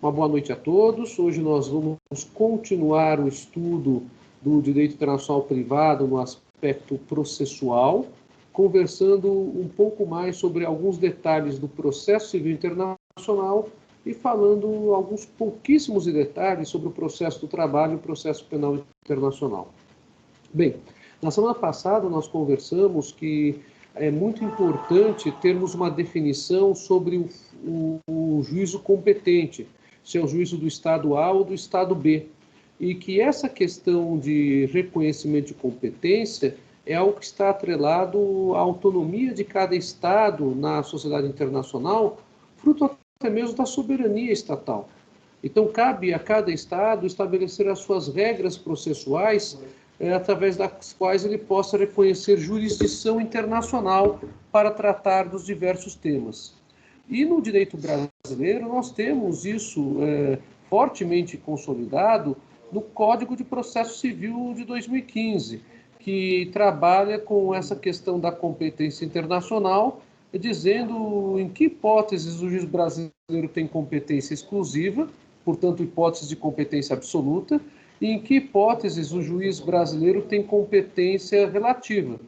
Uma boa noite a todos. Hoje nós vamos continuar o estudo do direito internacional privado no aspecto processual, conversando um pouco mais sobre alguns detalhes do processo civil internacional e falando alguns pouquíssimos detalhes sobre o processo do trabalho e o processo penal internacional. Bem, na semana passada nós conversamos que é muito importante termos uma definição sobre o juízo competente, se é o juízo do Estado A ou do Estado B, e que essa questão de reconhecimento de competência é algo que está atrelado à autonomia de cada Estado na sociedade internacional, fruto até mesmo da soberania estatal. Então, cabe a cada Estado estabelecer as suas regras processuais através das quais ele possa reconhecer jurisdição internacional para tratar dos diversos temas. E no direito brasileiro, nós temos isso fortemente consolidado no Código de Processo Civil de 2015, que trabalha com essa questão da competência internacional, dizendo em que hipóteses o juiz brasileiro tem competência exclusiva, portanto, hipóteses de competência absoluta, e em que hipóteses o juiz brasileiro tem competência relativa,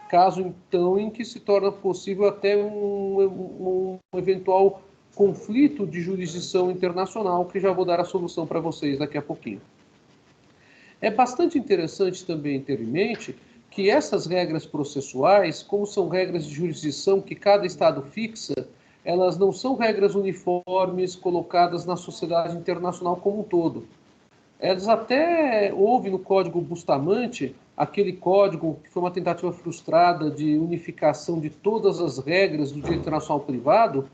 caso, então, em que se torna possível até um eventual conflito de jurisdição internacional, que já vou dar a solução para vocês daqui a pouquinho. É bastante interessante também ter em mente que essas regras processuais, como são regras de jurisdição que cada Estado fixa, elas não são regras uniformes colocadas na sociedade internacional como um todo. Elas até houve no Código Bustamante, aquele código que foi uma tentativa frustrada de unificação de todas as regras do direito internacional privado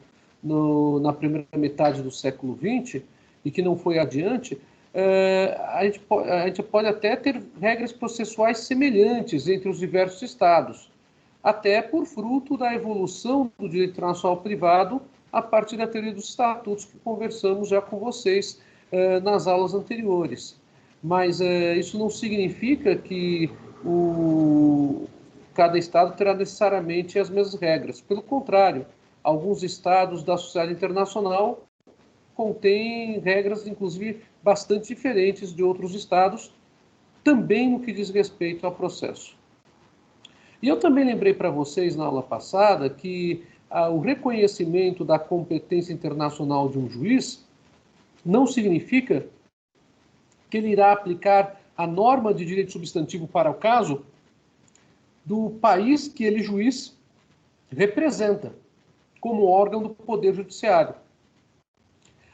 na primeira metade do século XX, e que não foi adiante. A gente pode até ter regras processuais semelhantes entre os diversos estados, até por fruto da evolução do direito internacional privado a partir da teoria dos estatutos que conversamos já com vocês nas aulas anteriores. Mas isso não significa que cada estado terá necessariamente as mesmas regras. Pelo contrário, alguns estados da sociedade internacional contêm regras, inclusive, bastante diferentes de outros estados, também no que diz respeito ao processo. E eu também lembrei para vocês na aula passada que o reconhecimento da competência internacional de um juiz não significa que ele irá aplicar a norma de direito substantivo para o caso do país que ele, juiz, representa como órgão do Poder Judiciário.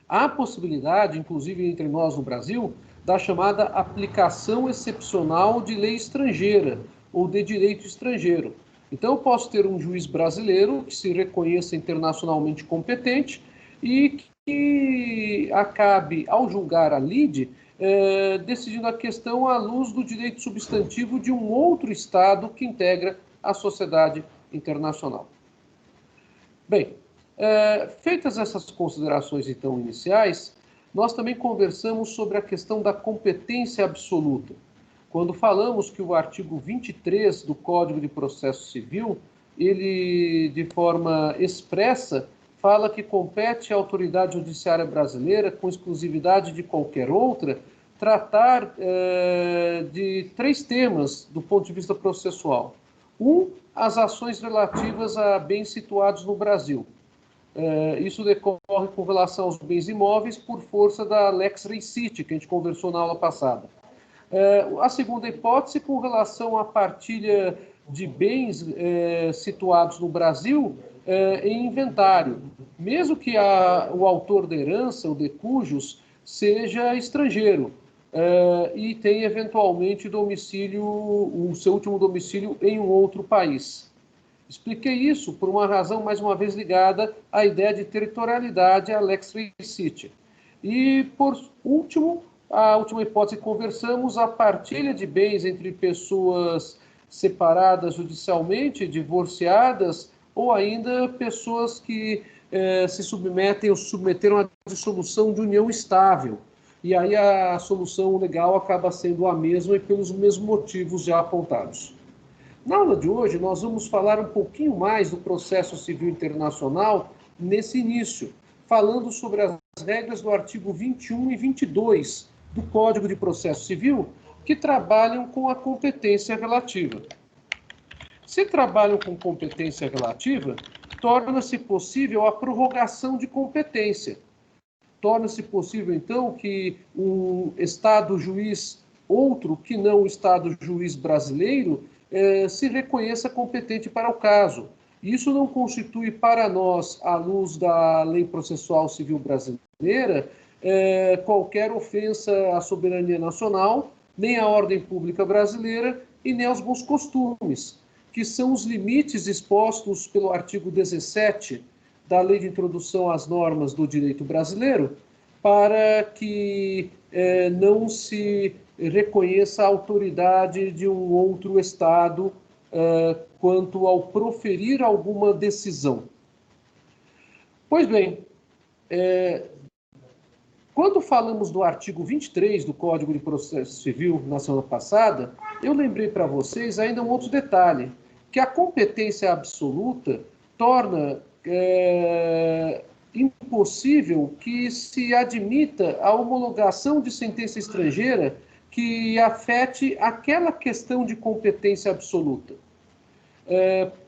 Há a possibilidade, inclusive entre nós no Brasil, da chamada aplicação excepcional de lei estrangeira ou de direito estrangeiro. Então, eu posso ter um juiz brasileiro que se reconheça internacionalmente competente e que acabe, ao julgar a lide, decidindo a questão à luz do direito substantivo de um outro Estado que integra a sociedade internacional. Bem, feitas essas considerações, então, iniciais, nós também conversamos sobre a questão da competência absoluta. Quando falamos que o artigo 23 do Código de Processo Civil, ele, de forma expressa, fala que compete à autoridade judiciária brasileira, com exclusividade de qualquer outra, tratar de 3 temas do ponto de vista processual. As ações relativas a bens situados no Brasil. Isso decorre com relação aos bens imóveis por força da Lex Resite, que a gente conversou na aula passada. A segunda hipótese, com relação à partilha de bens situados no Brasil em inventário, mesmo que o autor da herança, o de cujos, seja estrangeiro e tenha eventualmente o seu último domicílio em um outro país. Expliquei isso por uma razão, mais uma vez, ligada à ideia de territorialidade, à Lex Resite. E, por último, a última hipótese que conversamos, a partilha de bens entre pessoas separadas judicialmente, divorciadas, ou ainda pessoas que se submetem ou submeteram à dissolução de união estável. E aí a solução legal acaba sendo a mesma e pelos mesmos motivos já apontados. Na aula de hoje, nós vamos falar um pouquinho mais do processo civil internacional nesse início, falando sobre as regras do artigo 21 e 22 do Código de Processo Civil, que trabalham com a competência relativa. Se trabalham com competência relativa, torna-se possível a prorrogação de competência. Torna-se possível, então, que um Estado juiz outro que não o Estado juiz brasileiro se reconheça competente para o caso. Isso não constitui para nós, à luz da Lei Processual Civil Brasileira, qualquer ofensa à soberania nacional, nem à ordem pública brasileira e nem aos bons costumes, que são os limites expostos pelo artigo 17 da Lei de Introdução às Normas do Direito Brasileiro, para que não se reconheça a autoridade de um outro Estado quanto ao proferir alguma decisão. Pois bem, quando falamos do artigo 23 do Código de Processo Civil na semana passada, eu lembrei para vocês ainda um outro detalhe, que a competência absoluta torna impossível que se admita a homologação de sentença estrangeira que afete aquela questão de competência absoluta.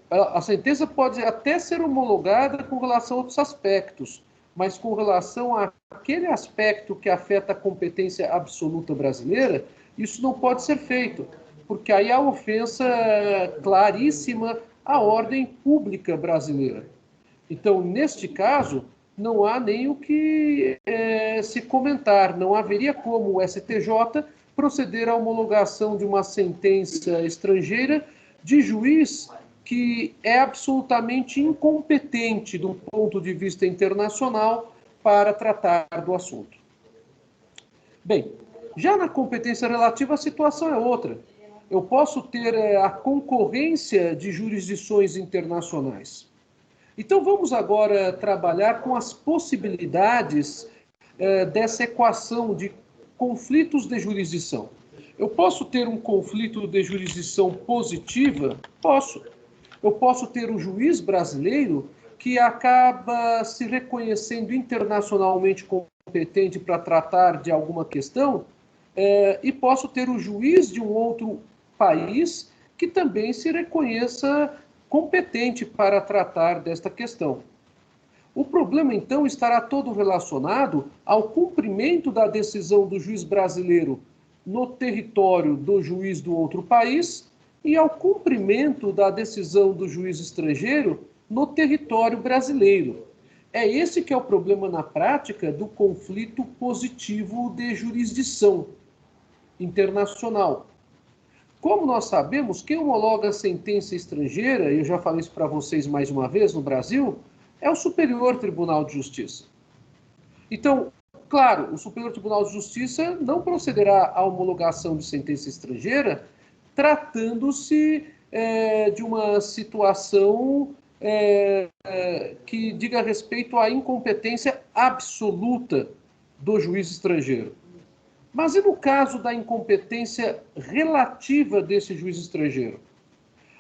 A sentença pode até ser homologada com relação a outros aspectos, mas com relação àquele aspecto que afeta a competência absoluta brasileira, isso não pode ser feito, porque aí há ofensa claríssima à ordem pública brasileira. Então, neste caso, não há nem o que se comentar, não haveria como o STJ proceder à homologação de uma sentença estrangeira de juiz que é absolutamente incompetente do ponto de vista internacional para tratar do assunto. Bem, já na competência relativa a situação é outra. Eu posso ter a concorrência de jurisdições internacionais. Então vamos agora trabalhar com as possibilidades dessa equação de conflitos de jurisdição. Eu posso ter um conflito de jurisdição positiva? Posso. Eu posso ter um juiz brasileiro que acaba se reconhecendo internacionalmente competente para tratar de alguma questão, e posso ter o juiz de um outro país que também se reconheça competente para tratar desta questão. O problema, então, estará todo relacionado ao cumprimento da decisão do juiz brasileiro no território do juiz do outro país e ao cumprimento da decisão do juiz estrangeiro no território brasileiro. É esse que é o problema na prática do conflito positivo de jurisdição internacional. Como nós sabemos, quem homologa a sentença estrangeira, e eu já falei isso para vocês mais uma vez no Brasil, é o Superior Tribunal de Justiça. Então, claro, o Superior Tribunal de Justiça não procederá à homologação de sentença estrangeira tratando-se de uma situação que diga respeito à incompetência absoluta do juiz estrangeiro. Mas e no caso da incompetência relativa desse juiz estrangeiro?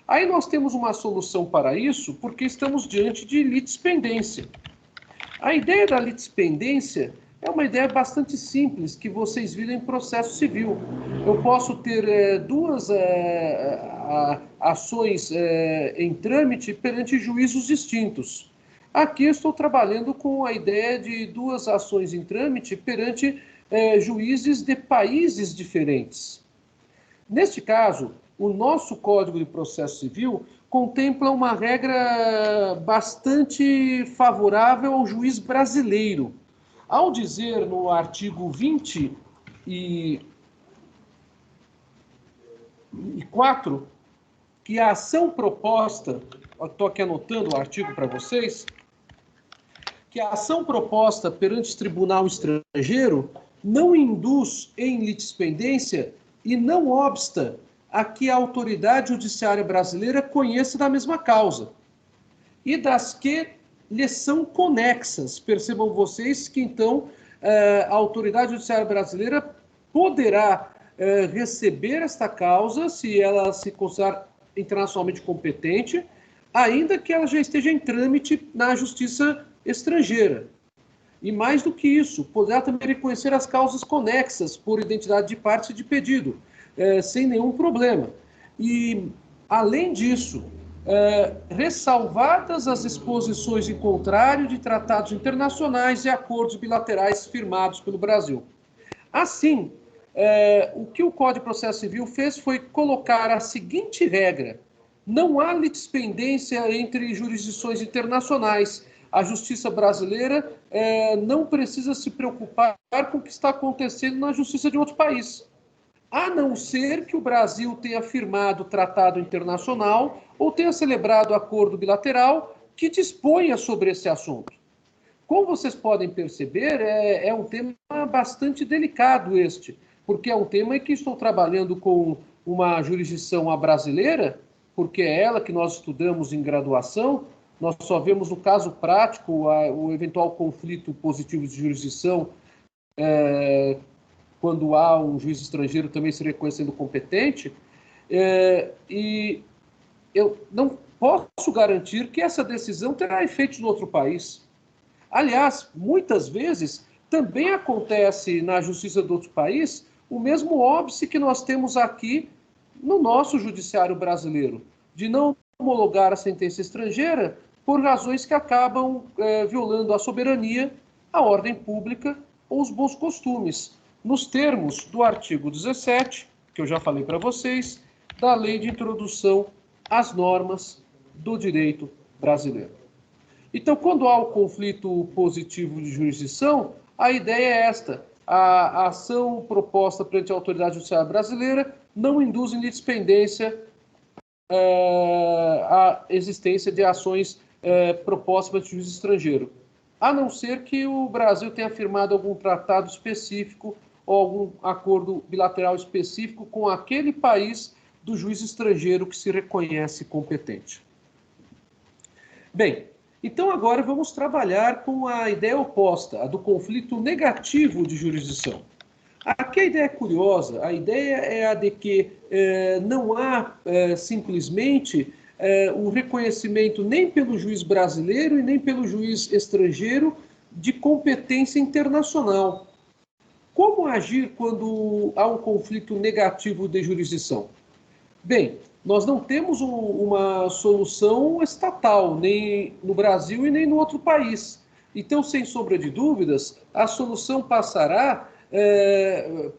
Aí nós temos uma solução para isso, porque estamos diante de litispendência. A ideia da litispendência é uma ideia bastante simples, que vocês viram em processo civil. Eu posso ter duas ações em trâmite perante juízos distintos. Aqui eu estou trabalhando com a ideia de duas ações em trâmite perante juízes de países diferentes. Neste caso, o nosso Código de Processo Civil contempla uma regra bastante favorável ao juiz brasileiro. Ao dizer no artigo 24 que a ação proposta, estou aqui anotando o artigo para vocês, que a ação proposta perante tribunal estrangeiro não induz em litispendência e não obsta a que a autoridade judiciária brasileira conheça da mesma causa e das que lhe são conexas. Percebam vocês que, então, a autoridade judiciária brasileira poderá receber esta causa, se ela se considerar internacionalmente competente, ainda que ela já esteja em trâmite na justiça estrangeira. E mais do que isso, poderá também reconhecer as causas conexas por identidade de parte de pedido, sem nenhum problema. E, além disso, ressalvadas as exposições em contrário de tratados internacionais e acordos bilaterais firmados pelo Brasil. Assim, o que o Código de Processo Civil fez foi colocar a seguinte regra: não há litispendência entre jurisdições internacionais. A justiça brasileira não precisa se preocupar com o que está acontecendo na justiça de outro país, a não ser que o Brasil tenha firmado tratado internacional ou tenha celebrado acordo bilateral que disponha sobre esse assunto. Como vocês podem perceber, é um tema bastante delicado este, porque é um tema em que estou trabalhando com uma jurisdição brasileira, porque é ela que nós estudamos em graduação. Nós só vemos no caso prático o eventual conflito positivo de jurisdição quando há um juiz estrangeiro também se reconhecendo competente, e eu não posso garantir que essa decisão terá efeitos no outro país. Aliás, muitas vezes também acontece na justiça do outro país o mesmo óbice que nós temos aqui no nosso judiciário brasileiro, de não homologar a sentença estrangeira por razões que acabam violando a soberania, a ordem pública ou os bons costumes, nos termos do artigo 17, que eu já falei para vocês, da Lei de Introdução às Normas do Direito Brasileiro. Então, quando há o conflito positivo de jurisdição, a ideia é esta: a ação proposta perante a autoridade judiciária brasileira não induz em litispendência a existência de ações propostas perante o juiz estrangeiro, a não ser que o Brasil tenha firmado algum tratado específico ou algum acordo bilateral específico com aquele país do juiz estrangeiro que se reconhece competente. Bem, então agora vamos trabalhar com a ideia oposta, a do conflito negativo de jurisdição. Aqui a ideia é curiosa, a ideia é a de que não há simplesmente o reconhecimento nem pelo juiz brasileiro e nem pelo juiz estrangeiro de competência internacional. Como agir quando há um conflito negativo de jurisdição? Bem, nós não temos uma solução estatal, nem no Brasil e nem no outro país. Então, sem sombra de dúvidas, a solução passará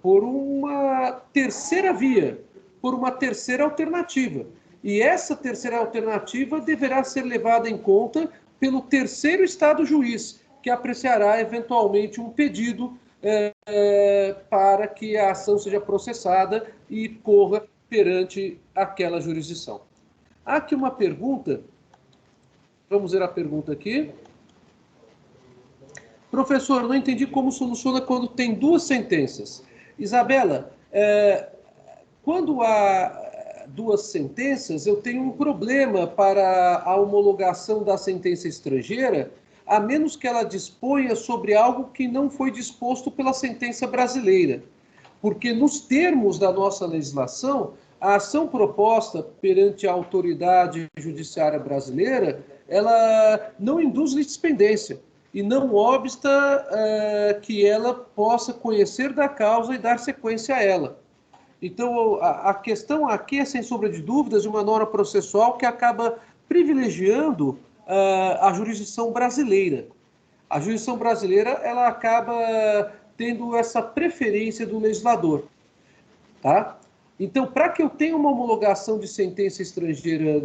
por uma terceira via, por uma terceira alternativa. E essa terceira alternativa deverá ser levada em conta pelo terceiro Estado juiz, que apreciará eventualmente um pedido para que a ação seja processada e corra perante aquela jurisdição. Há aqui uma pergunta, vamos ver a pergunta aqui. Professor, não entendi como soluciona quando tem duas sentenças. Isabela, quando há duas sentenças, eu tenho um problema para a homologação da sentença estrangeira, a menos que ela disponha sobre algo que não foi disposto pela sentença brasileira. Porque nos termos da nossa legislação, a ação proposta perante a autoridade judiciária brasileira, ela não induz litispendência e não obsta que ela possa conhecer da causa e dar sequência a ela. Então, a questão aqui é, sem sombra de dúvidas, de uma norma processual que acaba privilegiando a jurisdição brasileira. A jurisdição brasileira, ela acaba tendo essa preferência do legislador, tá? Então, para que eu tenha uma homologação de sentença estrangeira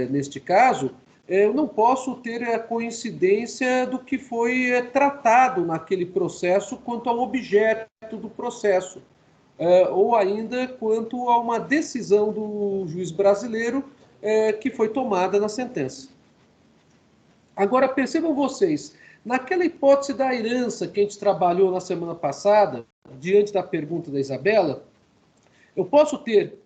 neste caso, eu não posso ter a coincidência do que foi tratado naquele processo quanto ao objeto do processo, ou ainda quanto a uma decisão do juiz brasileiro que foi tomada na sentença. Agora, percebam vocês, naquela hipótese da herança que a gente trabalhou na semana passada, diante da pergunta da Isabela, eu posso ter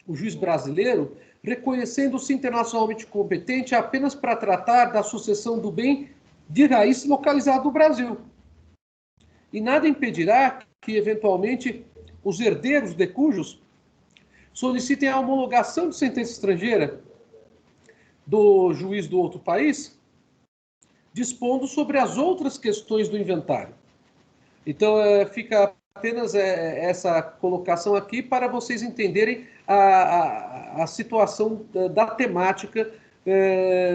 o juiz brasileiro reconhecendo-se internacionalmente competente apenas para tratar da sucessão do bem de raiz localizado no Brasil. E nada impedirá que, eventualmente, os herdeiros de cujos solicitem a homologação de sentença estrangeira do juiz do outro país, dispondo sobre as outras questões do inventário. Então, fica apenas essa colocação aqui para vocês entenderem a situação da temática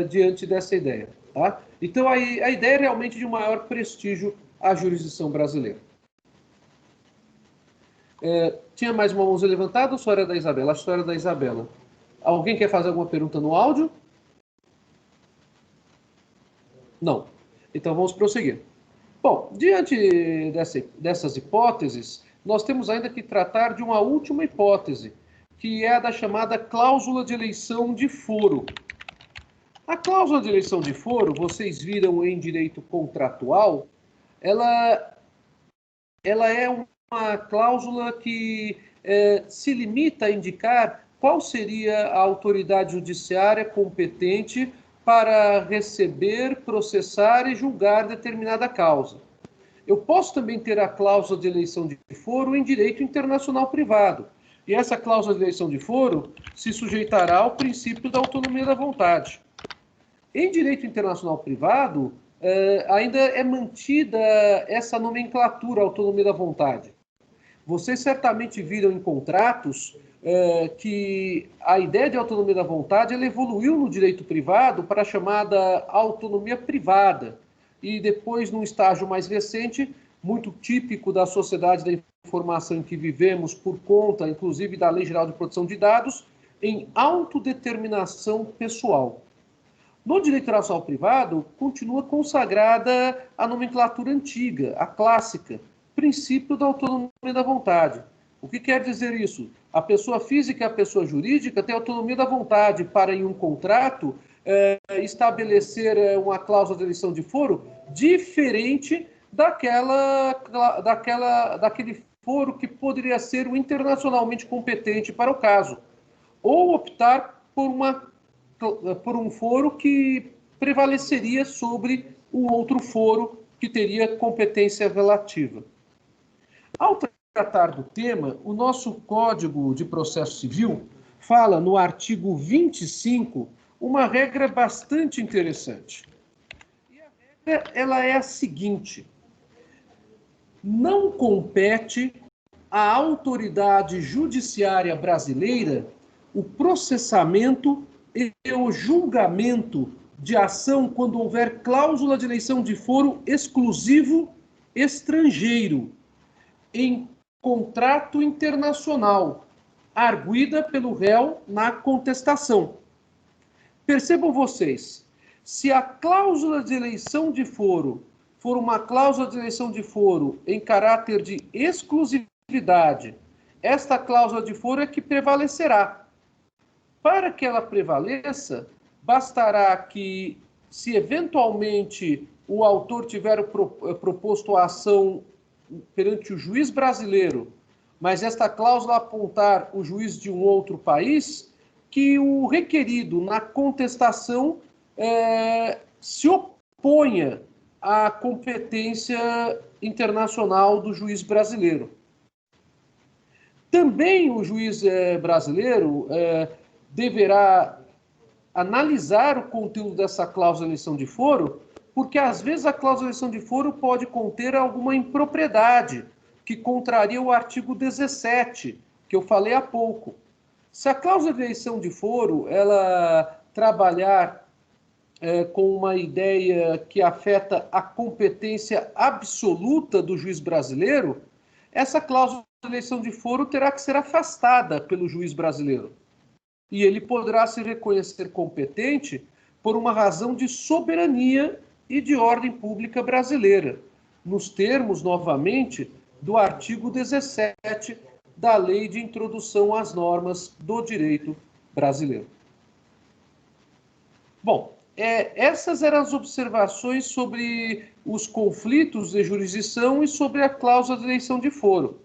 diante dessa ideia. Tá? Então, a ideia é realmente de um maior prestígio à jurisdição brasileira. Tinha mais uma mãozinha levantada ou só era da Isabela? Acho que só era da Isabela. Alguém quer fazer alguma pergunta no áudio? Não. Então, vamos prosseguir. Bom, diante dessas hipóteses, nós temos ainda que tratar de uma última hipótese, que é a da chamada cláusula de eleição de foro. A cláusula de eleição de foro, vocês viram em direito contratual, ela é uma cláusula que se limita a indicar qual seria a autoridade judiciária competente para receber, processar e julgar determinada causa. Eu posso também ter a cláusula de eleição de foro em direito internacional privado. E essa cláusula de eleição de foro se sujeitará ao princípio da autonomia da vontade. Em direito internacional privado, ainda é mantida essa nomenclatura, autonomia da vontade. Vocês certamente viram em contratos que a ideia de autonomia da vontade ela evoluiu no direito privado para a chamada autonomia privada. E depois, num estágio mais recente, muito típico da sociedade da informação em que vivemos, por conta, inclusive, da Lei Geral de Proteção de Dados, em autodeterminação pessoal. No direito internacional privado, continua consagrada a nomenclatura antiga, a clássica, princípio da autonomia da vontade. O que quer dizer isso? A pessoa física e a pessoa jurídica têm autonomia da vontade para, em um contrato, estabelecer uma cláusula de eleição de foro diferente daquele foro que poderia ser o internacionalmente competente para o caso, ou optar por um foro que prevaleceria sobre um outro foro que teria competência relativa. Ao tratar do tema, o nosso Código de Processo Civil fala no artigo 25 uma regra bastante interessante. E a regra ela é a seguinte: não compete à autoridade judiciária brasileira o processamento e o julgamento de ação quando houver cláusula de eleição de foro exclusivo estrangeiro em contrato internacional, arguida pelo réu na contestação. Percebam vocês, se a cláusula de eleição de foro for uma cláusula de eleição de foro em caráter de exclusividade, esta cláusula de foro é que prevalecerá. Para que ela prevaleça, bastará que, se eventualmente o autor tiver proposto a ação perante o juiz brasileiro, mas esta cláusula apontar o juiz de um outro país, que o requerido na contestação se oponha à competência internacional do juiz brasileiro. Também o juiz brasileiro deverá analisar o conteúdo dessa cláusula de eleição de foro, porque às vezes a cláusula de eleição de foro pode conter alguma impropriedade que contraria o artigo 17, que eu falei há pouco. Se a cláusula de eleição de foro ela trabalhar com uma ideia que afeta a competência absoluta do juiz brasileiro, essa cláusula de eleição de foro terá que ser afastada pelo juiz brasileiro. E ele poderá se reconhecer competente por uma razão de soberania e de ordem pública brasileira, nos termos, novamente, do artigo 17 da Lei de Introdução às Normas do Direito Brasileiro. Bom, essas eram as observações sobre os conflitos de jurisdição e sobre a cláusula de eleição de foro.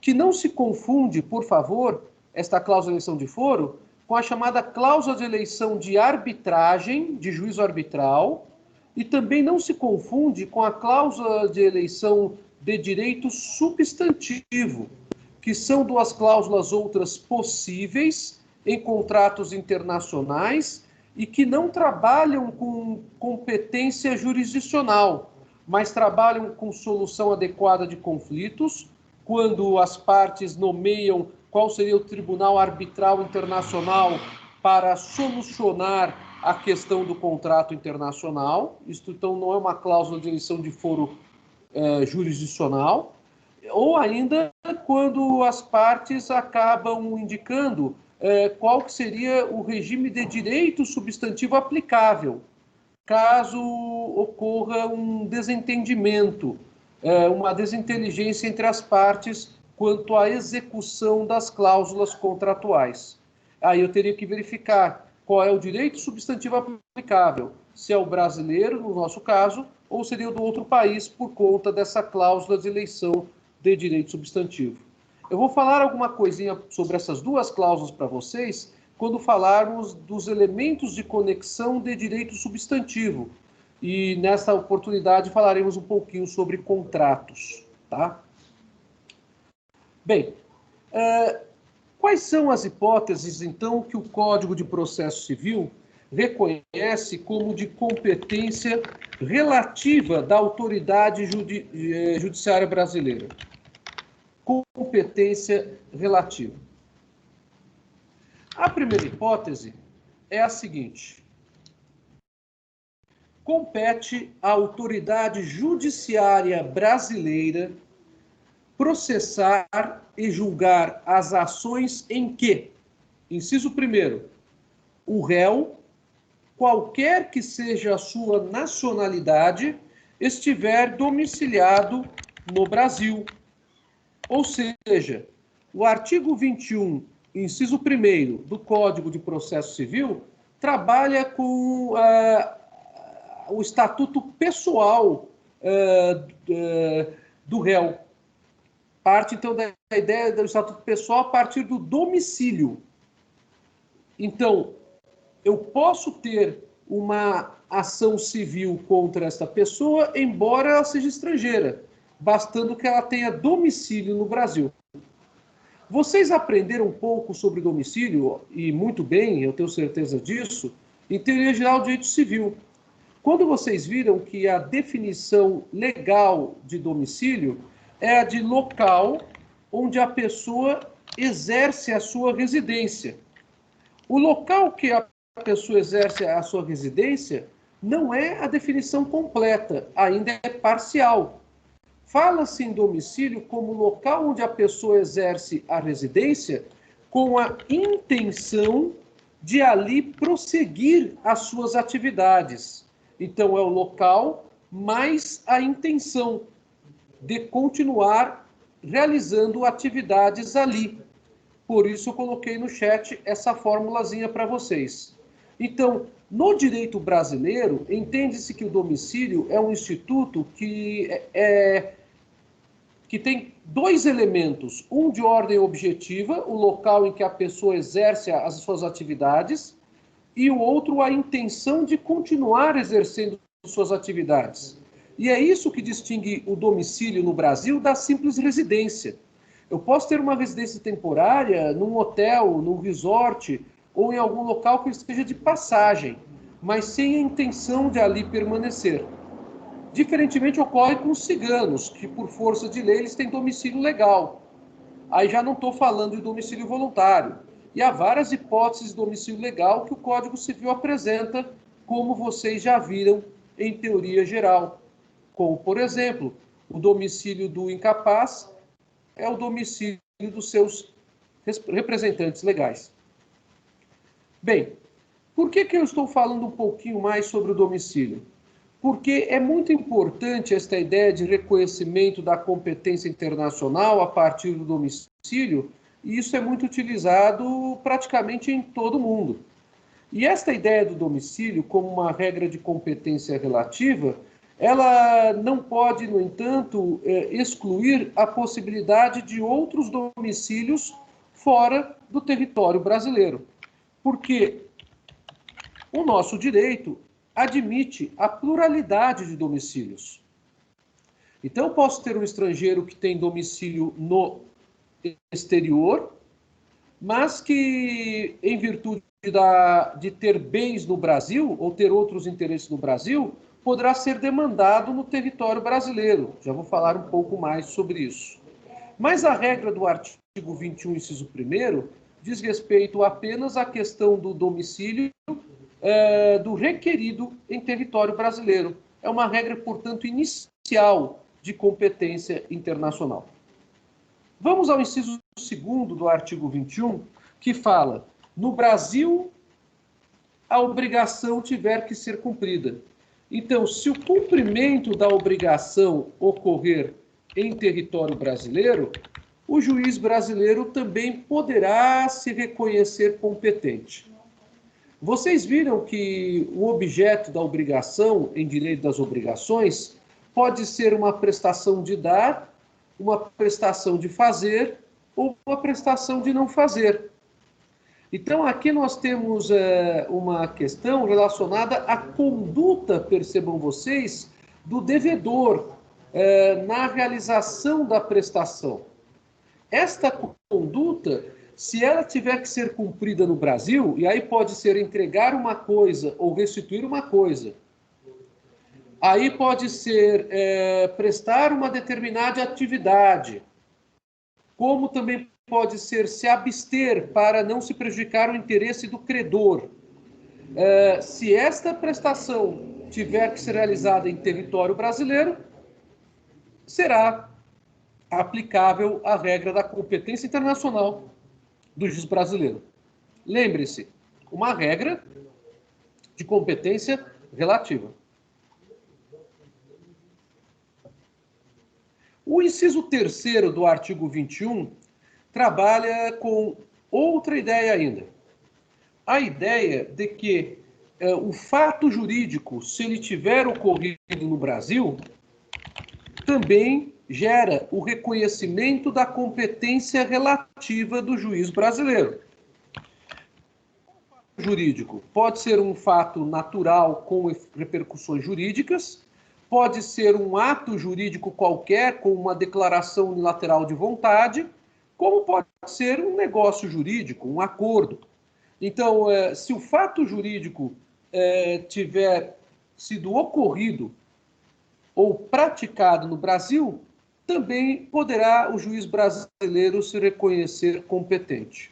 Que não se confunde, por favor, esta cláusula de eleição de foro com a chamada cláusula de eleição de arbitragem, de juízo arbitral, e também não se confunde com a cláusula de eleição de direito substantivo, que são duas cláusulas outras possíveis em contratos internacionais e que não trabalham com competência jurisdicional, mas trabalham com solução adequada de conflitos, quando as partes nomeiam qual seria o Tribunal Arbitral Internacional para solucionar a questão do contrato internacional. Isto, então, não é uma cláusula de eleição de foro jurisdicional, ou ainda quando as partes acabam indicando qual que seria o regime de direito substantivo aplicável, caso ocorra um desentendimento, uma desinteligência entre as partes quanto à execução das cláusulas contratuais. Aí eu teria que verificar qual é o direito substantivo aplicável, se é o brasileiro, no nosso caso, ou seria o do outro país, por conta dessa cláusula de eleição de direito substantivo. Eu vou falar alguma coisinha sobre essas duas cláusulas para vocês quando falarmos dos elementos de conexão de direito substantivo. E nessa oportunidade falaremos um pouquinho sobre contratos, tá? Bem, quais são as hipóteses, então, que o Código de Processo Civil reconhece como de competência relativa da autoridade judiciária brasileira? Competência relativa. A primeira hipótese é a seguinte: compete à autoridade judiciária brasileira processar e julgar as ações em que, inciso 1º, o réu, qualquer que seja a sua nacionalidade, estiver domiciliado no Brasil. Ou seja, o artigo 21, inciso 1º do Código de Processo Civil, trabalha com o estatuto pessoal do réu. Parte, então, da ideia do estatuto pessoal a partir do domicílio. Então, eu posso ter uma ação civil contra esta pessoa, embora ela seja estrangeira, bastando que ela tenha domicílio no Brasil. Vocês aprenderam um pouco sobre domicílio, e muito bem, eu tenho certeza disso, em Teoria Geral do Direito Civil. Quando vocês viram que a definição legal de domicílio é a de local onde a pessoa exerce a sua residência. O local que a pessoa exerce a sua residência não é a definição completa, ainda é parcial. Fala-se em domicílio como local onde a pessoa exerce a residência com a intenção de ali prosseguir as suas atividades. Então, é o local mais a intenção de continuar realizando atividades ali. Por isso, eu coloquei no chat essa formulazinha para vocês. Então, no direito brasileiro, entende-se que o domicílio é um instituto que tem dois elementos. Um de ordem objetiva, o local em que a pessoa exerce as suas atividades, e o outro, a intenção de continuar exercendo suas atividades. E é isso que distingue o domicílio no Brasil da simples residência. Eu posso ter uma residência temporária num hotel, num resort, ou em algum local que esteja de passagem, mas sem a intenção de ali permanecer. Diferentemente ocorre com os ciganos, que por força de lei eles têm domicílio legal. Aí já não estou falando de domicílio voluntário. E há várias hipóteses de domicílio legal que o Código Civil apresenta, como vocês já viram em teoria geral. Como, por exemplo, o domicílio do incapaz é o domicílio dos seus representantes legais. Bem, por que eu estou falando um pouquinho mais sobre o domicílio? Porque é muito importante esta ideia de reconhecimento da competência internacional a partir do domicílio, e isso é muito utilizado praticamente em todo o mundo. E esta ideia do domicílio, como uma regra de competência relativa, ela não pode, no entanto, excluir a possibilidade de outros domicílios fora do território brasileiro. Porque o nosso direito admite a pluralidade de domicílios. Então, eu posso ter um estrangeiro que tem domicílio no exterior, mas que, em virtude de ter bens no Brasil ou ter outros interesses no Brasil poderá ser demandado no território brasileiro. Já vou falar um pouco mais sobre isso. Mas a regra do artigo 21, inciso 1º, diz respeito apenas à questão do domicílio do requerido em território brasileiro. É uma regra, portanto, inicial de competência internacional. Vamos ao inciso 2º do artigo 21, que fala: no Brasil, a obrigação tiver que ser cumprida. Então, se o cumprimento da obrigação ocorrer em território brasileiro, o juiz brasileiro também poderá se reconhecer competente. Vocês viram que o objeto da obrigação, em direito das obrigações, pode ser uma prestação de dar, uma prestação de fazer ou uma prestação de não fazer. Então, aqui nós temos uma questão relacionada à conduta, percebam vocês, do devedor na realização da prestação. Esta conduta, se ela tiver que ser cumprida no Brasil, e aí pode ser entregar uma coisa ou restituir uma coisa, aí pode ser prestar uma determinada atividade, como também pode ser se abster para não se prejudicar o interesse do credor. Se esta prestação tiver que ser realizada em território brasileiro, será aplicável a regra da competência internacional do juiz brasileiro. Lembre-se, uma regra de competência relativa. O inciso 3º do artigo 21 trabalha com outra ideia ainda. A ideia de que o fato jurídico, se ele tiver ocorrido no Brasil, também gera o reconhecimento da competência relativa do juiz brasileiro. O jurídico pode ser um fato natural com repercussões jurídicas, pode ser um ato jurídico qualquer com uma declaração unilateral de vontade, como pode ser um negócio jurídico, um acordo. Então, se o fato jurídico tiver sido ocorrido ou praticado no Brasil, também poderá o juiz brasileiro se reconhecer competente.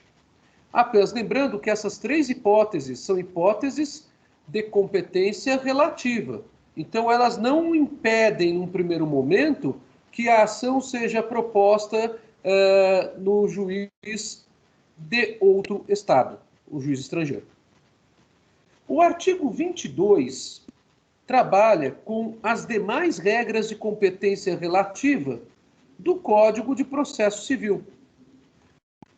Apenas lembrando que essas 3 hipóteses são hipóteses de competência relativa. Então, elas não impedem, num primeiro momento, que a ação seja proposta no juiz de outro Estado, o juiz estrangeiro. O artigo 22 trabalha com as demais regras de competência relativa do Código de Processo Civil.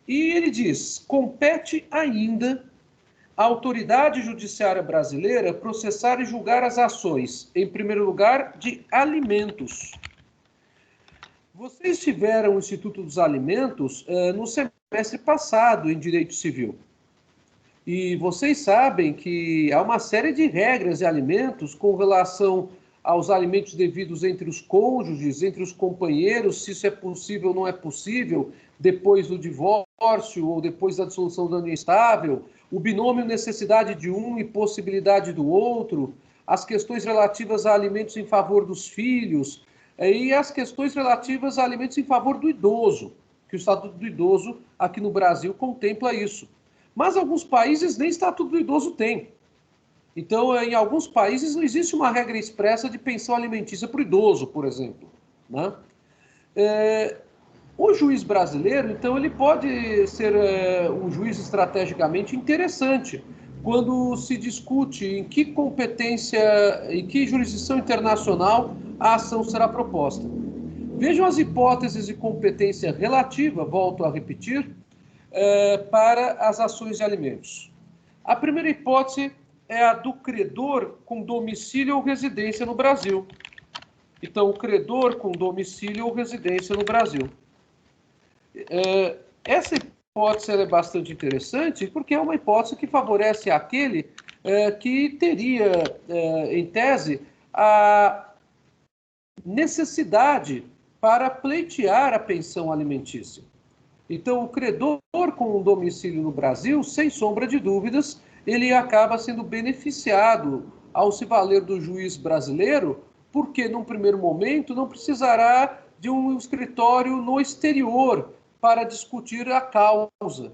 E ele diz: compete ainda à autoridade judiciária brasileira processar e julgar as ações, em primeiro lugar, de alimentos. Vocês tiveram o Instituto dos Alimentos no semestre passado em Direito Civil. E vocês sabem que há uma série de regras de alimentos com relação aos alimentos devidos entre os cônjuges, entre os companheiros, se isso é possível ou não é possível, depois do divórcio ou depois da dissolução da união estável, o binômio necessidade de um e possibilidade do outro, as questões relativas a alimentos em favor dos filhos e as questões relativas a alimentos em favor do idoso, que o Estatuto do Idoso aqui no Brasil contempla isso. Mas alguns países nem Estatuto do Idoso tem. Então, em alguns países não existe uma regra expressa de pensão alimentícia para o idoso, por exemplo, né? O juiz brasileiro, então, ele pode ser um juiz estrategicamente interessante quando se discute em que competência, em que jurisdição internacional a ação será proposta. Vejam as hipóteses de competência relativa, volto a repetir, para as ações de alimentos. A primeira hipótese é a do credor com domicílio ou residência no Brasil. Então, o credor com domicílio ou residência no Brasil. Essa hipótese é bastante interessante porque é uma hipótese que favorece aquele que teria, em tese, a necessidade para pleitear a pensão alimentícia. Então, o credor com um domicílio no Brasil, sem sombra de dúvidas, ele acaba sendo beneficiado ao se valer do juiz brasileiro, porque, num primeiro momento, não precisará de um escritório no exterior para discutir a causa.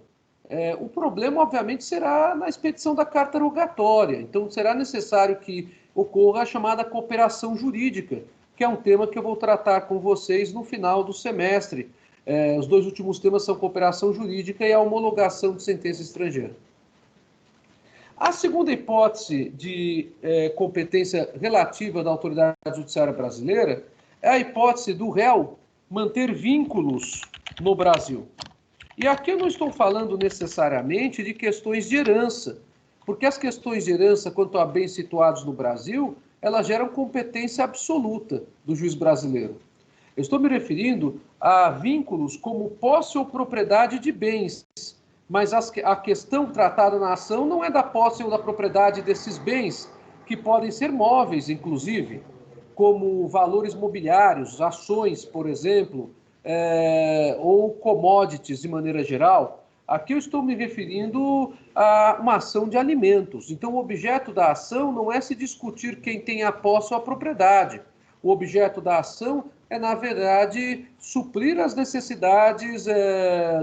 O problema, obviamente, será na expedição da carta rogatória. Então, será necessário que ocorra a chamada cooperação jurídica, que é um tema que eu vou tratar com vocês no final do semestre. Os dois últimos temas são cooperação jurídica e a homologação de sentença estrangeira. A segunda hipótese de competência relativa da autoridade judiciária brasileira é a hipótese do réu manter vínculos no Brasil. E aqui eu não estou falando necessariamente de questões de herança, porque as questões de herança quanto a bens situados no Brasil, elas geram competência absoluta do juiz brasileiro. Eu estou me referindo a vínculos como posse ou propriedade de bens, mas a questão tratada na ação não é da posse ou da propriedade desses bens, que podem ser móveis, inclusive, como valores mobiliários, ações, por exemplo, ou commodities de maneira geral. Aqui eu estou me referindo a uma ação de alimentos. Então, o objeto da ação não é se discutir quem tem a posse ou a propriedade. O objeto da ação é, na verdade, suprir as necessidades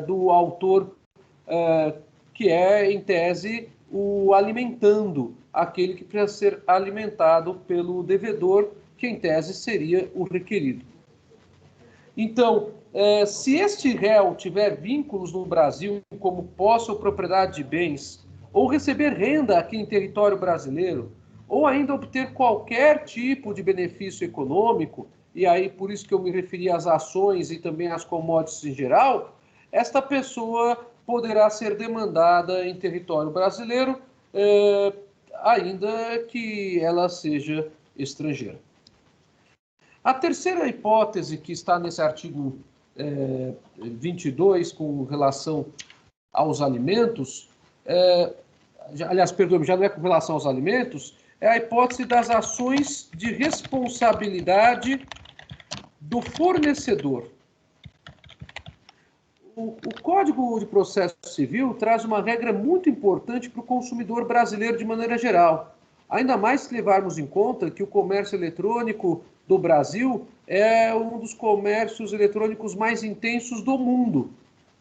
do autor, que é, em tese, o alimentando, aquele que precisa ser alimentado pelo devedor, que, em tese, seria o requerido. Então, se este réu tiver vínculos no Brasil, como posse ou propriedade de bens, ou receber renda aqui em território brasileiro, ou ainda obter qualquer tipo de benefício econômico, e aí por isso que eu me referi às ações e também às commodities em geral, esta pessoa poderá ser demandada em território brasileiro, ainda que ela seja estrangeira. A terceira hipótese que está nesse artigo 22, com relação aos alimentos, aliás, perdão, já não é com relação aos alimentos, é a hipótese das ações de responsabilidade do fornecedor. O Código de Processo Civil traz uma regra muito importante para o consumidor brasileiro de maneira geral. Ainda mais se levarmos em conta que o comércio eletrônico do Brasil é um dos comércios eletrônicos mais intensos do mundo,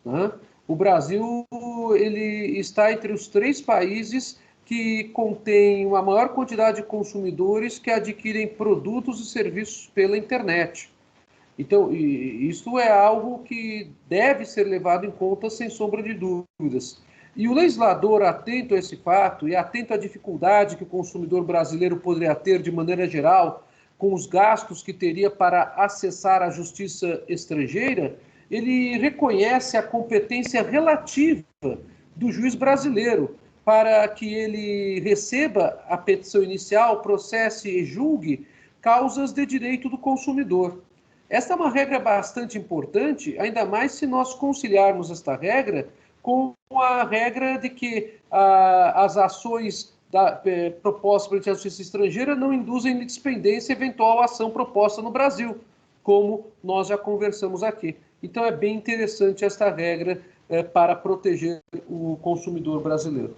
né? O Brasil ele está entre os 3 países que contêm uma maior quantidade de consumidores que adquirem produtos e serviços pela internet. Então, isso é algo que deve ser levado em conta sem sombra de dúvidas. E o legislador, atento a esse fato e atento à dificuldade que o consumidor brasileiro poderia ter de maneira geral com os gastos que teria para acessar a justiça estrangeira, ele reconhece a competência relativa do juiz brasileiro para que ele receba a petição inicial, processe e julgue causas de direito do consumidor. Esta é uma regra bastante importante, ainda mais se nós conciliarmos esta regra com a regra de que as ações propostas perante a justiça estrangeira não induzem litispendência eventual ação proposta no Brasil, como nós já conversamos aqui. Então é bem interessante esta regra para proteger o consumidor brasileiro.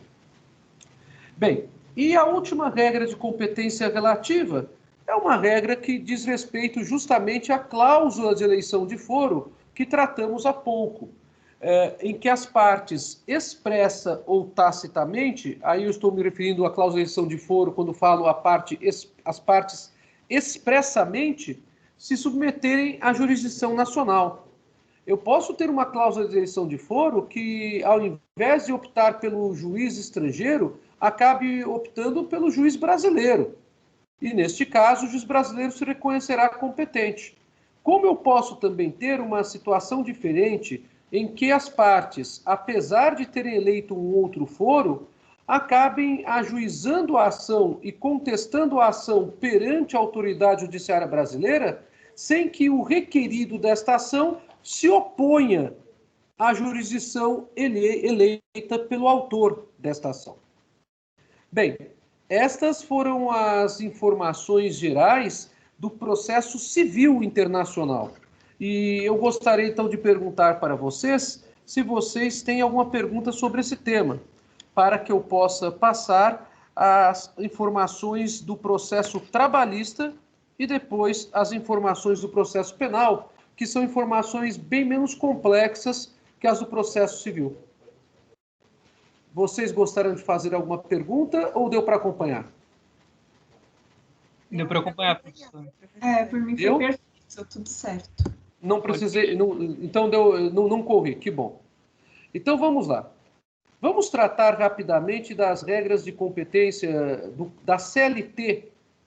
Bem, e a última regra de competência relativa é uma regra que diz respeito justamente à cláusula de eleição de foro que tratamos há pouco, em que as partes expressa ou tacitamente, aí eu estou me referindo à cláusula de eleição de foro quando falo as partes expressamente se submeterem à jurisdição nacional. Eu posso ter uma cláusula de eleição de foro que, ao invés de optar pelo juiz estrangeiro, acabe optando pelo juiz brasileiro. E, neste caso, o juiz brasileiro se reconhecerá competente. Como eu posso também ter uma situação diferente em que as partes, apesar de terem eleito um outro foro, acabem ajuizando a ação e contestando a ação perante a autoridade judiciária brasileira, sem que o requerido desta ação se oponha à jurisdição eleita pelo autor desta ação. Bem, estas foram as informações gerais do processo civil internacional. E eu gostaria, então, de perguntar para vocês se vocês têm alguma pergunta sobre esse tema. para que eu possa passar as informações do processo trabalhista e depois as informações do processo penal, que são informações bem menos complexas que as do processo civil. Vocês gostaram de fazer alguma pergunta ou deu para acompanhar? Deu para acompanhar, professor. Por mim foi perfeito, tudo certo. Não precisei, então não corri, que bom. Então vamos lá. Vamos tratar rapidamente das regras de competência da CLT,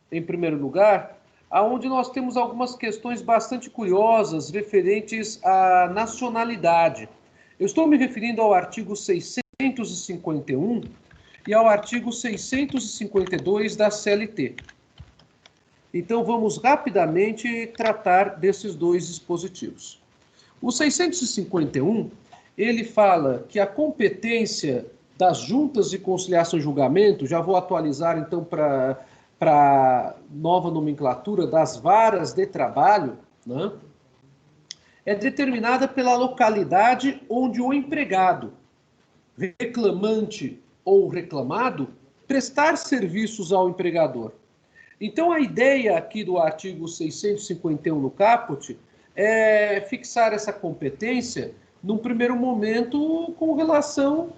em primeiro lugar, aonde nós temos algumas questões bastante curiosas referentes à nacionalidade. Eu estou me referindo ao artigo 651 e ao artigo 652 da CLT. Então, vamos rapidamente tratar desses dois dispositivos. O 651, ele fala que a competência das juntas de conciliação e julgamento, já vou atualizar então para a nova nomenclatura das varas de trabalho, né, é determinada pela localidade onde o empregado, reclamante ou reclamado, prestar serviços ao empregador. Então, a ideia aqui do artigo 651 no caput é fixar essa competência, num primeiro momento, com relação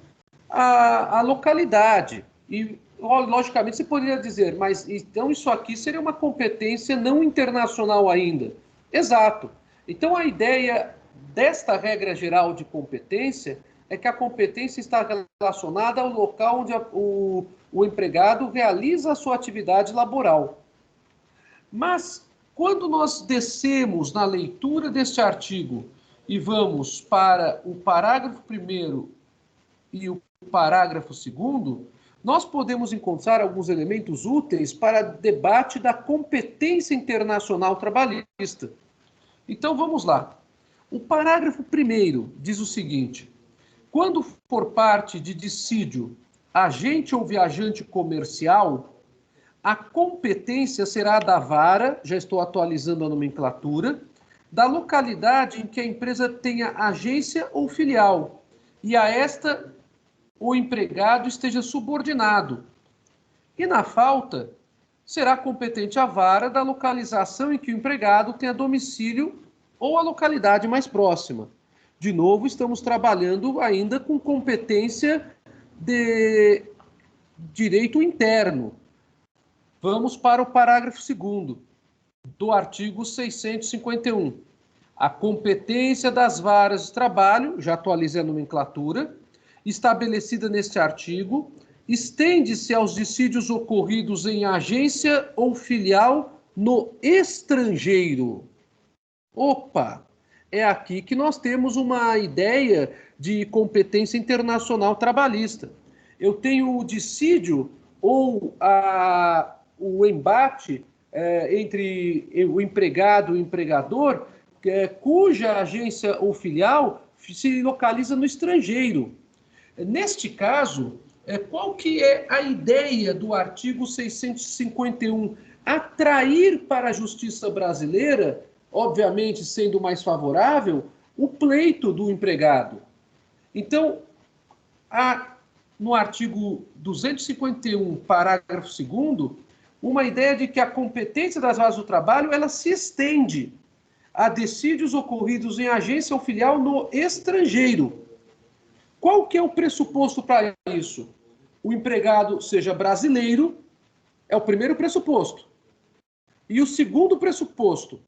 à localidade. E, logicamente, você poderia dizer, mas então isso aqui seria uma competência não internacional ainda. Exato. Então, a ideia desta regra geral de competência é que a competência está relacionada ao local onde o empregado realiza a sua atividade laboral. Mas, quando nós descemos na leitura deste artigo e vamos para o parágrafo 1º e o parágrafo 2º, nós podemos encontrar alguns elementos úteis para debate da competência internacional trabalhista. Então, vamos lá. O parágrafo 1º diz o seguinte: quando for parte de dissídio agente ou viajante comercial, a competência será da vara, já estou atualizando a nomenclatura, da localidade em que a empresa tenha agência ou filial, e a esta o empregado esteja subordinado. E na falta, será competente a vara da localização em que o empregado tenha domicílio ou a localidade mais próxima. De novo, estamos trabalhando ainda com competência de direito interno. Vamos para o parágrafo 2º do artigo 651. A competência das varas de trabalho, já atualizei a nomenclatura, estabelecida neste artigo, estende-se aos dissídios ocorridos em agência ou filial no estrangeiro. Opa! É aqui que nós temos uma ideia de competência internacional trabalhista. Eu tenho o dissídio ou o embate entre o empregado e o empregador, cuja agência ou filial se localiza no estrangeiro. Neste caso, qual que é a ideia do artigo 651? Atrair para a justiça brasileira, obviamente sendo mais favorável, o pleito do empregado. Então, no artigo 251, parágrafo 2º, uma ideia de que a competência das varas do trabalho ela se estende a dissídios ocorridos em agência ou filial no estrangeiro. Qual que é o pressuposto para isso? O empregado seja brasileiro, é o primeiro pressuposto. E o segundo pressuposto,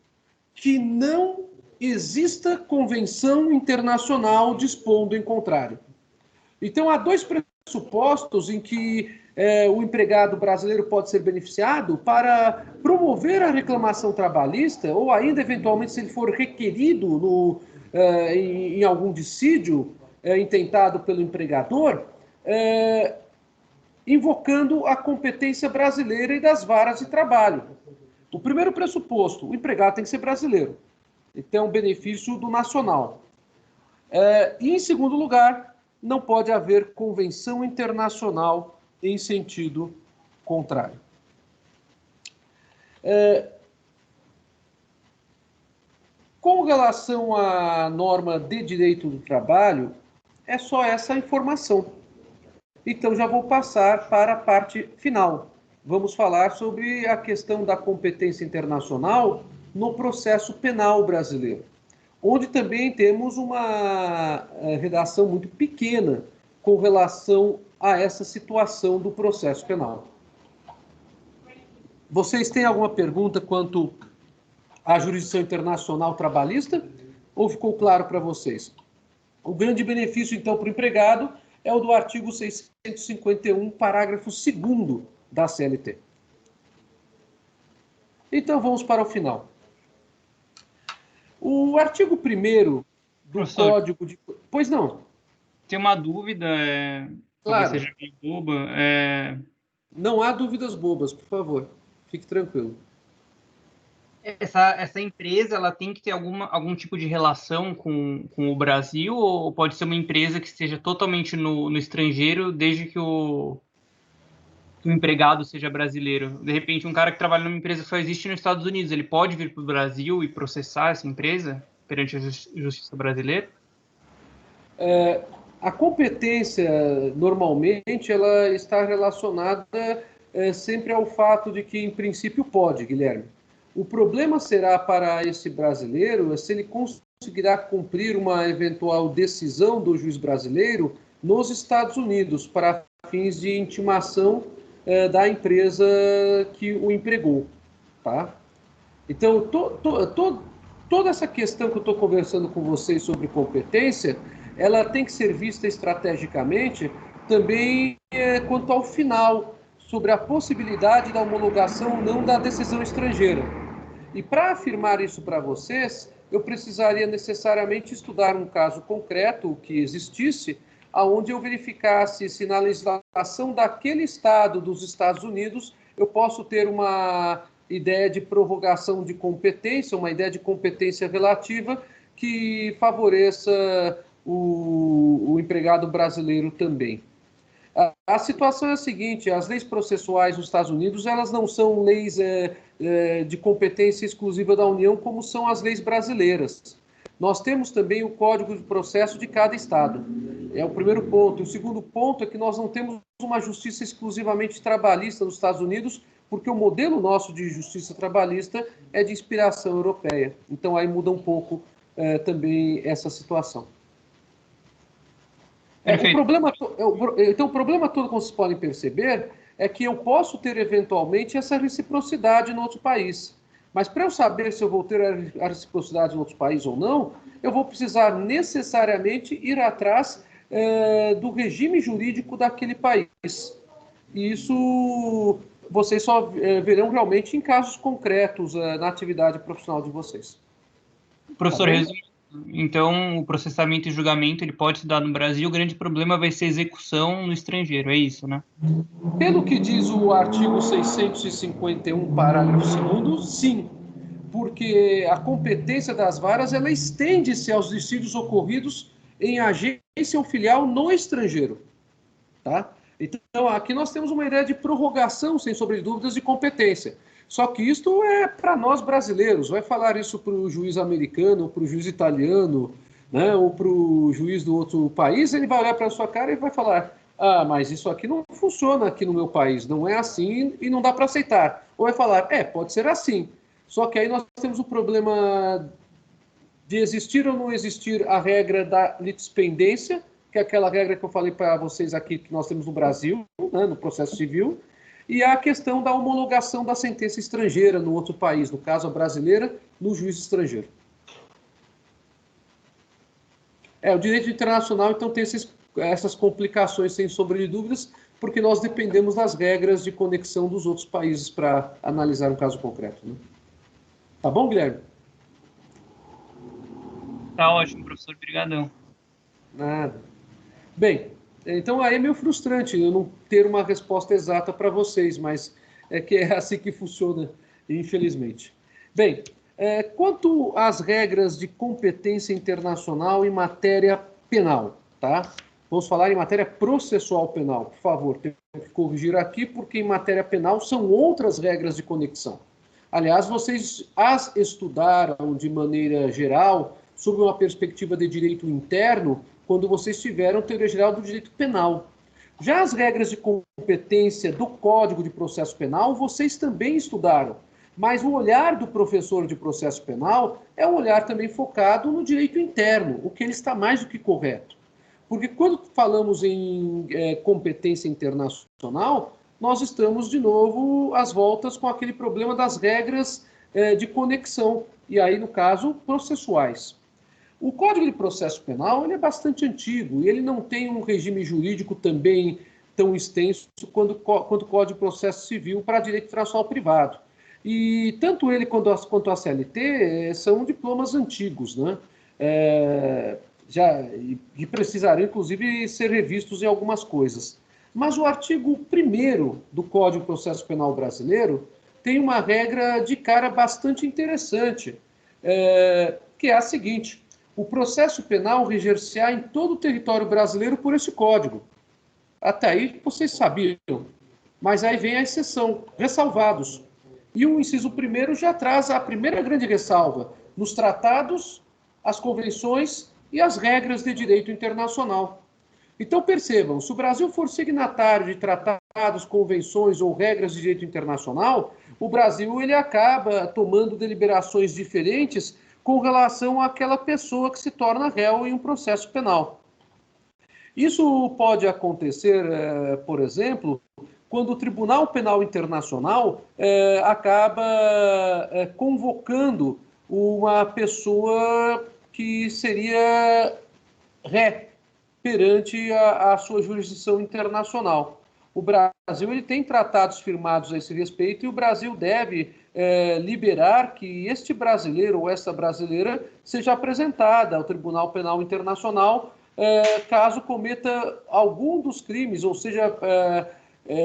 que não exista convenção internacional dispondo em contrário. Então, há dois pressupostos em que o empregado brasileiro pode ser beneficiado para promover a reclamação trabalhista, ou ainda, eventualmente, se ele for requerido em algum dissídio intentado pelo empregador, invocando a competência brasileira e das varas de trabalho. O primeiro pressuposto, o empregado tem que ser brasileiro. Então, é um benefício do nacional. E, em segundo lugar, não pode haver convenção internacional em sentido contrário. Com relação à norma de direito do trabalho, é só essa informação. Então, já vou passar para a parte final. Vamos falar sobre a questão da competência internacional no processo penal brasileiro, onde também temos uma redação muito pequena com relação a essa situação do processo penal. Vocês têm alguma pergunta quanto à jurisdição internacional trabalhista? Ou ficou claro para vocês? O grande benefício, então, para o empregado é o do artigo 651, parágrafo 2º da CLT. Então, vamos para o final. O artigo 1º do Professor, Código de... Pois não. tem uma dúvida, Claro. talvez seja meio boba. Não há dúvidas bobas, por favor. Fique tranquilo. Essa empresa, ela tem que ter algum tipo de relação com o Brasil, ou pode ser uma empresa que esteja totalmente no estrangeiro, desde que o empregado seja brasileiro? De repente, um cara que trabalha numa empresa que só existe nos Estados Unidos, ele pode vir para o Brasil e processar essa empresa perante a justiça brasileira? A competência, normalmente, ela está relacionada sempre ao fato de que, em princípio, pode, Guilherme. O problema será para esse brasileiro se ele conseguirá cumprir uma eventual decisão do juiz brasileiro nos Estados Unidos para fins de intimação da empresa que o empregou, tá? Então, toda essa questão que eu estou conversando com vocês sobre competência, ela tem que ser vista estrategicamente também quanto ao final, sobre a possibilidade da homologação ou não da decisão estrangeira. E para afirmar isso para vocês, eu precisaria necessariamente estudar um caso concreto que existisse, aonde eu verificasse se na legislação daquele estado dos Estados Unidos eu posso ter uma ideia de prorrogação de competência, uma ideia de competência relativa que favoreça o empregado brasileiro também. A situação é a seguinte: as leis processuais nos Estados Unidos, elas não são leis de competência exclusiva da União, como são as leis brasileiras. Nós temos também o Código de Processo de cada estado. É o primeiro ponto. O segundo ponto é que nós não temos uma justiça exclusivamente trabalhista nos Estados Unidos, porque o modelo nosso de justiça trabalhista é de inspiração europeia. Então, aí muda um pouco também essa situação. O problema todo, como vocês podem perceber, é que eu posso ter eventualmente essa reciprocidade no outro país. Mas para eu saber se eu vou ter a reciprocidade no outro país ou não, eu vou precisar necessariamente ir atrás do regime jurídico daquele país. E isso vocês só verão realmente em casos concretos na atividade profissional de vocês. Professor, então o processamento e julgamento ele pode se dar no Brasil, o grande problema vai ser execução no estrangeiro, é isso, né? Pelo que diz o artigo 651, parágrafo 2º, sim, porque a competência das varas ela estende-se aos dissídios ocorridos em agência ou filial no estrangeiro, tá? Então, aqui nós temos uma ideia de prorrogação, sem sombra de dúvidas, de competência. Só que isto é para nós brasileiros. Vai falar isso para o juiz americano, para o juiz italiano, né, ou para o juiz do outro país, ele vai olhar para a sua cara e vai falar: ah, mas isso aqui não funciona aqui no meu país, não é assim e não dá para aceitar. Ou vai falar: pode ser assim. Só que aí nós temos o problema de existir ou não existir a regra da litispendência, que é aquela regra que eu falei para vocês aqui que nós temos no Brasil, né, no processo civil, e a questão da homologação da sentença estrangeira no outro país, no caso a brasileira, no juiz estrangeiro. O direito internacional, então, tem essas complicações, sem sombra de dúvidas, porque nós dependemos das regras de conexão dos outros países para analisar um caso concreto, né? Tá bom, Guilherme? Tá ótimo, professor. Obrigadão. Nada. Bem, então aí é meio frustrante eu não ter uma resposta exata para vocês, mas é que é assim que funciona, infelizmente. Bem, quanto às regras de competência internacional em matéria penal, tá? Vamos falar em matéria processual penal, por favor. Tenho que corrigir aqui, porque em matéria penal são outras regras de conexão. Aliás, vocês as estudaram de maneira geral, sob uma perspectiva de direito interno, quando vocês tiveram teoria geral do direito penal. Já as regras de competência do Código de Processo Penal, vocês também estudaram. Mas o olhar do professor de processo penal é um olhar também focado no direito interno, o que ele está mais do que correto. Porque quando falamos em competência internacional, nós estamos, de novo, às voltas com aquele problema das regras de conexão, e aí, no caso, processuais. O Código de Processo Penal ele é bastante antigo e ele não tem um regime jurídico também tão extenso quanto o Código de Processo Civil para direito internacional privado. E tanto ele quanto a CLT são diplomas antigos, né? E precisariam, inclusive, ser revistos em algumas coisas. Mas o artigo 1º do Código de Processo Penal brasileiro tem uma regra de cara bastante interessante, que é a seguinte: o processo penal reger-se-á em todo o território brasileiro por esse código. Até aí vocês sabiam, mas aí vem a exceção, ressalvados. E o inciso 1º já traz a primeira grande ressalva, nos tratados, as convenções e as regras de direito internacional. Então percebam, se o Brasil for signatário de tratados, convenções ou regras de direito internacional, o Brasil ele acaba tomando deliberações diferentes com relação àquela pessoa que se torna réu em um processo penal. Isso pode acontecer, por exemplo, quando o Tribunal Penal Internacional acaba convocando uma pessoa que seria ré perante a sua jurisdição internacional. O Brasil ele tem tratados firmados a esse respeito e o Brasil deve liberar que este brasileiro ou essa brasileira seja apresentada ao Tribunal Penal Internacional caso cometa algum dos crimes, ou seja,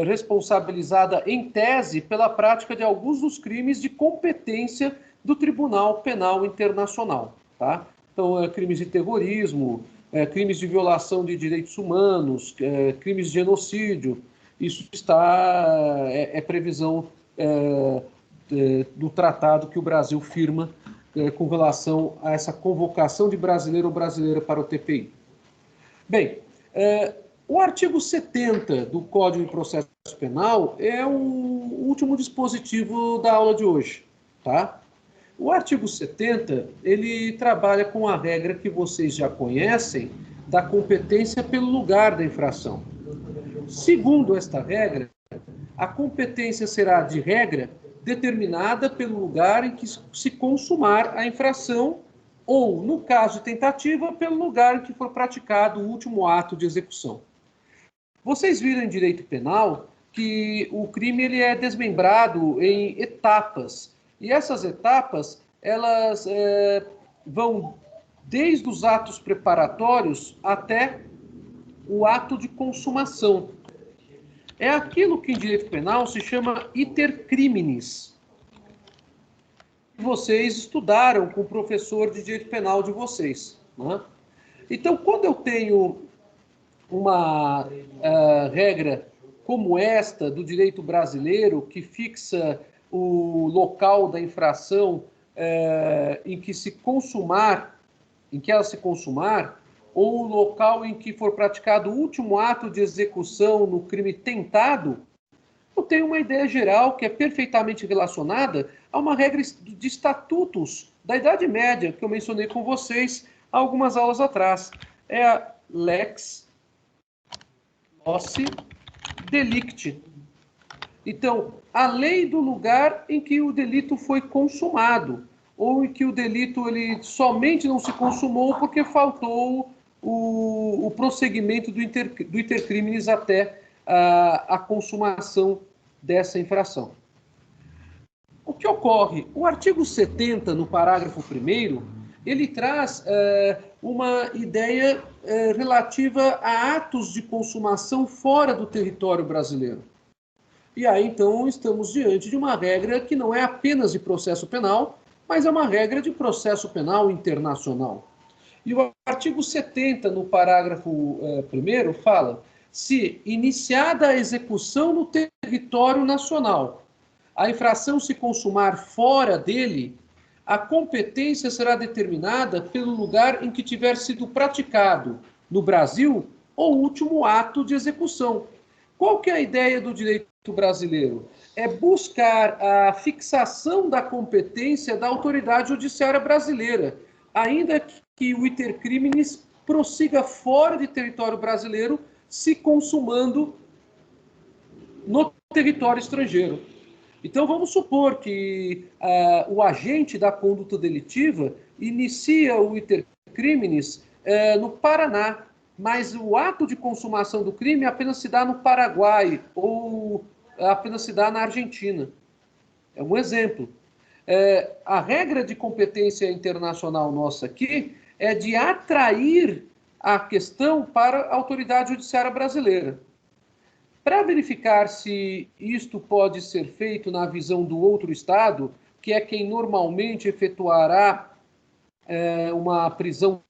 responsabilizada em tese pela prática de alguns dos crimes de competência do Tribunal Penal Internacional. Tá? Então, crimes de terrorismo, crimes de violação de direitos humanos, crimes de genocídio, isso é previsão do tratado que o Brasil firma com relação a essa convocação de brasileiro ou brasileira para o TPI. Bem, o artigo 70 do Código de Processo Penal é o último dispositivo da aula de hoje, tá? O artigo 70, ele trabalha com a regra que vocês já conhecem da competência pelo lugar da infração. Segundo esta regra, a competência será, de regra, determinada pelo lugar em que se consumar a infração ou, no caso de tentativa, pelo lugar em que for praticado o último ato de execução. Vocês viram em direito penal que o crime ele é desmembrado em etapas. E essas etapas, elas vão desde os atos preparatórios até o ato de consumação. É aquilo que em direito penal se chama iter criminis. Vocês estudaram com o professor de direito penal de vocês, né? Então, quando eu tenho uma regra como esta do direito brasileiro, que fixa o local da infração em que ela se consumar, ou o local em que for praticado o último ato de execução no crime tentado, eu tenho uma ideia geral que é perfeitamente relacionada a uma regra de estatutos da Idade Média, que eu mencionei com vocês há algumas aulas atrás. É a lex loci delicti. Então, a lei do lugar em que o delito foi consumado, ou em que o delito ele somente não se consumou porque faltou o prosseguimento do iter criminis até a consumação dessa infração. O que ocorre? O artigo 70, no parágrafo 1º, ele traz uma ideia relativa a atos de consumação fora do território brasileiro. E aí, então, estamos diante de uma regra que não é apenas de processo penal, mas é uma regra de processo penal internacional. E o artigo 70, no parágrafo 1º, fala: se iniciada a execução no território nacional, a infração se consumar fora dele, a competência será determinada pelo lugar em que tiver sido praticado, no Brasil ou último ato de execução. Qual que é a ideia do direito brasileiro? É buscar a fixação da competência da autoridade judiciária brasileira, ainda que o iter criminis prossiga fora de território brasileiro, se consumando no território estrangeiro. Então, vamos supor que o agente da conduta delitiva inicia o iter criminis no Paraná, mas o ato de consumação do crime apenas se dá no Paraguai ou apenas se dá na Argentina. É um exemplo. A regra de competência internacional nossa aqui é de atrair a questão para a autoridade judiciária brasileira. Para verificar se isto pode ser feito na visão do outro Estado, que é quem normalmente efetuará uma prisão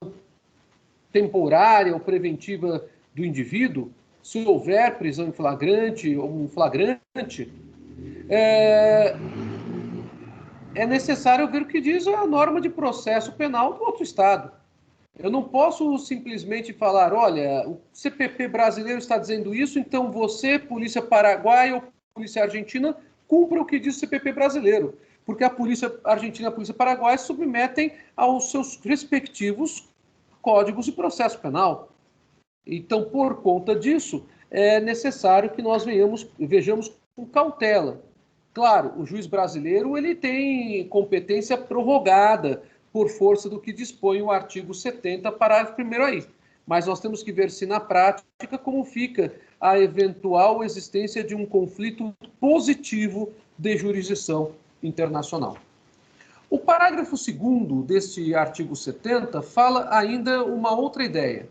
temporária ou preventiva do indivíduo, se houver prisão em flagrante ou um flagrante, é necessário ver o que diz a norma de processo penal do outro Estado. Eu não posso simplesmente falar, olha, o CPP brasileiro está dizendo isso, então você, polícia paraguaia ou polícia argentina, cumpra o que diz o CPP brasileiro. Porque a polícia argentina e a polícia paraguaia se submetem aos seus respectivos códigos de processo penal. Então, por conta disso, é necessário que nós vejamos com cautela. Claro, o juiz brasileiro ele tem competência prorrogada por força do que dispõe o artigo 70, parágrafo 1º aí. Mas nós temos que ver se na prática como fica a eventual existência de um conflito positivo de jurisdição internacional. O parágrafo 2º deste artigo 70 fala ainda uma outra ideia.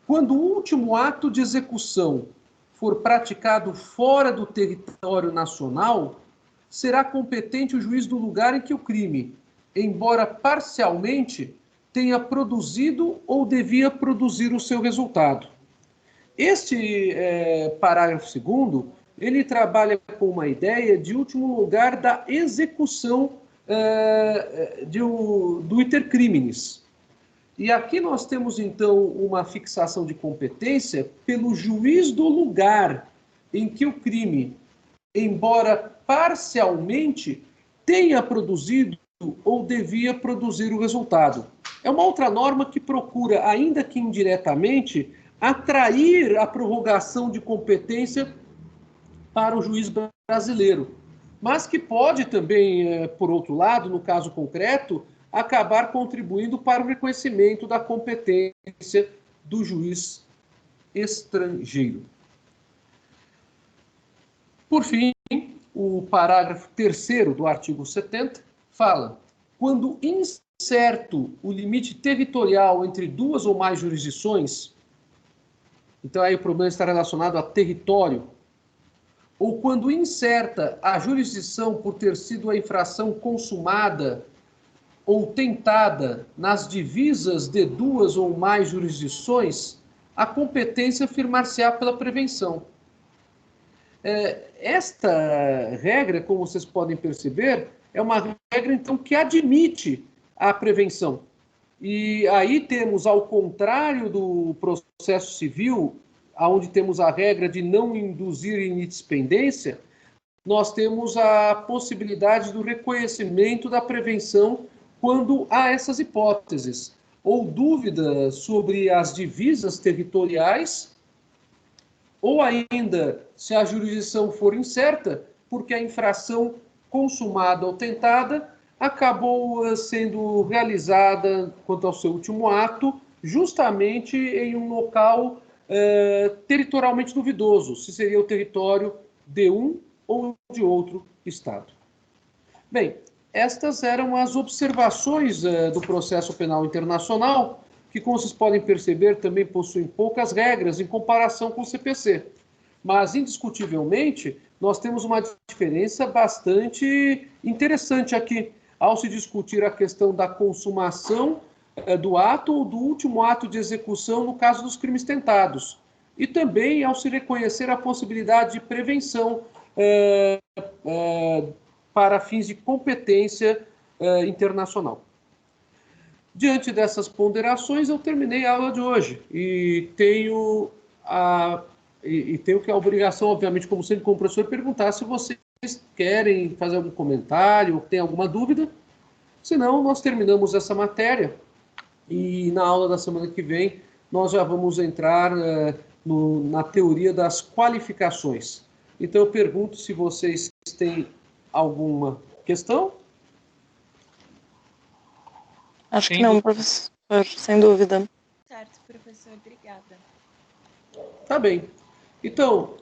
Quando o último ato de execução for praticado fora do território nacional, será competente o juiz do lugar em que o crime, embora parcialmente, tenha produzido ou devia produzir o seu resultado. Este parágrafo 2º, ele trabalha com uma ideia de último lugar da execução do iter criminis. E aqui nós temos, então, uma fixação de competência pelo juiz do lugar em que o crime, embora parcialmente, tenha produzido ou devia produzir o resultado. É uma outra norma que procura, ainda que indiretamente, atrair a prorrogação de competência para o juiz brasileiro, mas que pode também, por outro lado, no caso concreto, acabar contribuindo para o reconhecimento da competência do juiz estrangeiro. Por fim, o parágrafo 3º do artigo 70 fala: quando incerto o limite territorial entre duas ou mais jurisdições, então aí o problema está relacionado a território, ou quando incerta a jurisdição por ter sido a infração consumada ou tentada nas divisas de duas ou mais jurisdições, a competência firmar-se-á pela prevenção. Esta regra, como vocês podem perceber, é uma regra, então, que admite a prevenção. E aí temos, ao contrário do processo civil, onde temos a regra de não induzir em litispendência, nós temos a possibilidade do reconhecimento da prevenção quando há essas hipóteses, ou dúvida sobre as divisas territoriais, ou ainda, se a jurisdição for incerta, porque a infração consumada ou tentada acabou sendo realizada, quanto ao seu último ato, justamente em um local territorialmente duvidoso, se seria o território de um ou de outro Estado. Bem, estas eram as observações do processo penal internacional, que, como vocês podem perceber, também possuem poucas regras em comparação com o CPC. Mas, indiscutivelmente, nós temos uma diferença bastante interessante aqui, ao se discutir a questão da consumação do ato ou do último ato de execução no caso dos crimes tentados. E também ao se reconhecer a possibilidade de prevenção para fins de competência internacional. Diante dessas ponderações, eu terminei a aula de hoje e tenho que a obrigação, obviamente, como sempre, como professor, perguntar se vocês querem fazer algum comentário ou tem alguma dúvida. Senão, nós terminamos essa matéria e na aula da semana que vem nós já vamos entrar na teoria das qualificações. Então, eu pergunto se vocês têm alguma questão. Acho que não, professor, sem dúvida. Certo, professor, obrigada. Tá bem. Então,